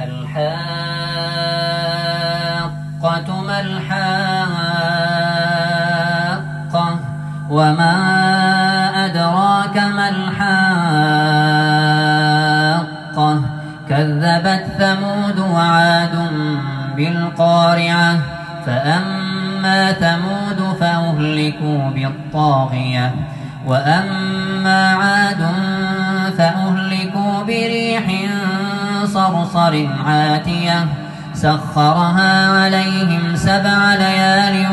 الحاقة ما الحاقة وما أدراك ما الحاقة كذبت ثمود وعاد بالقارعة فأما ثمود فأهلكوا بالطاغية وأما عاد فأهلكوا بريح صرصر عاتية سخرها عليهم 7 ليال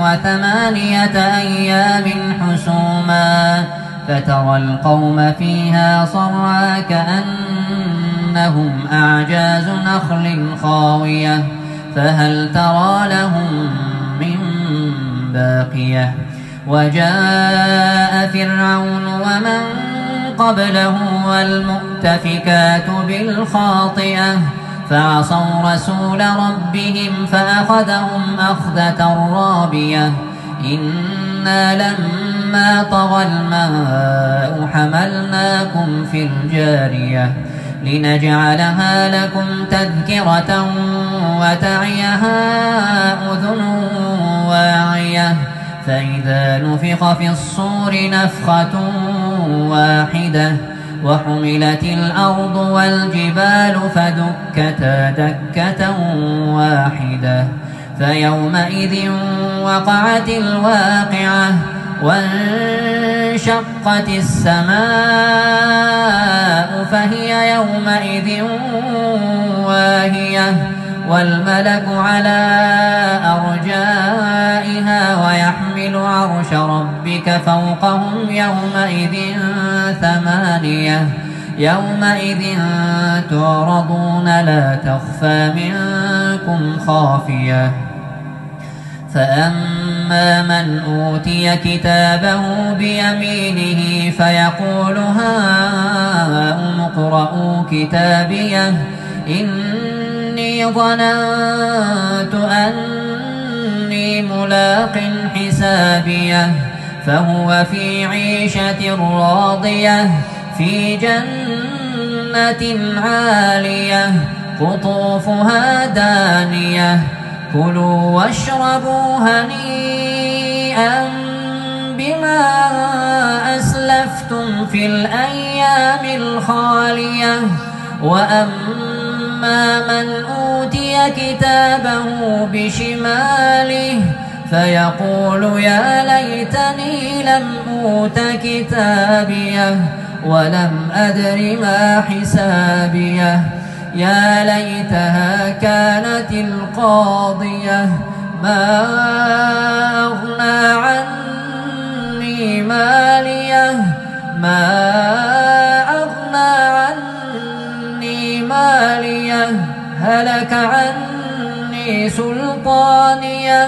و8 أيام حسوما فترى القوم فيها صرعى كأنهم أعجاز نخل خاوية فهل ترى لهم من باقية وجاء فرعون ومن قبله والمؤتفكات بالخاطئة فعصوا رسول ربهم فأخذهم أخذة رابية إنا لما طغى الماء حملناكم في الجارية لنجعلها لكم تذكرة وتعيها أذن واعية فإذا نفخ في الصور نفخة واحدة وحملت الأرض والجبال فدكتا دكة واحدة فيومئذ وقعت الواقعة وانشقت السماء فهي يومئذ واهية والملك على أرجائها ويحمل عرش ربك فوقهم يومئذ 8 يومئذ تعرضون لا تخفى منكم خافية فأما من أوتي كتابه بيمينه فيقول هاؤم اقرءوا كتابيه إني ظننت أني ملاق حسابيه فهو في عيشة راضية في جنة عالية قطوفها دانية كلوا واشربوا هنيئا بما أسلفتم في الأيام الخالية وأما من أوتي كتابه بشماله فيقول يا ليتني لم أوت كتابيه ولم أدر ما حسابيه يا ليتها كانت القاضية ما أغنى عني ماليه ما أغنى عني ماليه هلك عني سلطانيه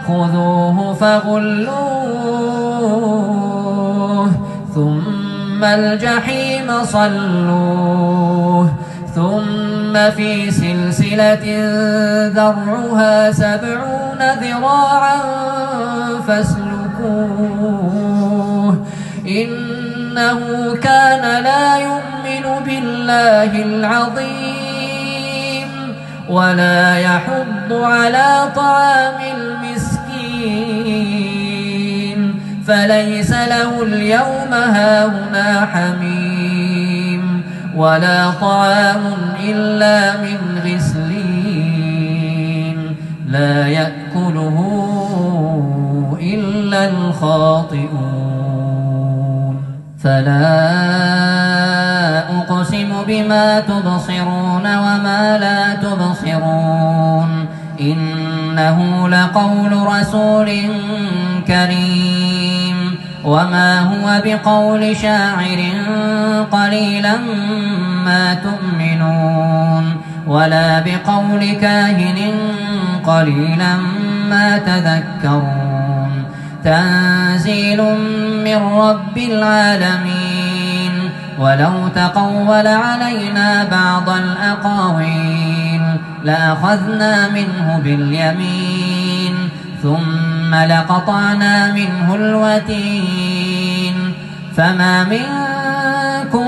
خذوه فغلوه ثم الجحيم صلوه ثم في سلسلة ذرعها 70 ذراعا فاسلكوه إنه كان لا يؤمن بالله العظيم ولا يحض على طعام المسكين فليس له اليوم هاهنا حميم ولا طعام إلا من غسلين لا يأكله إلا الخاطئون فلا أقسم بما تبصرون وما لا تبصرون إنه لقول رسول كريم وما هو بقول شاعر قليلا ما تؤمنون ولا بقول كاهن قليلا ما تذكرون تنزيل من رب العالمين ولو تقول علينا بعض الأقاويل لأخذنا منه باليمين ثم لقطعنا منه الوتين فما منكم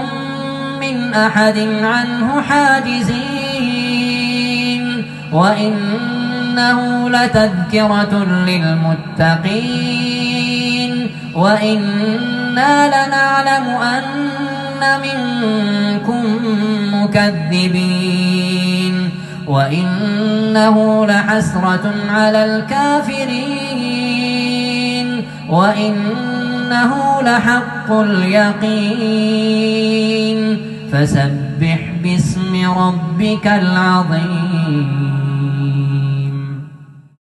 من أحد عنه حاجزين وإنه لتذكرة للمتقين وإنا لنعلم أن منكم مكذبين وإنه لحسرة على الكافرين وإنه لحق اليقين فسبح باسم ربك العظيم.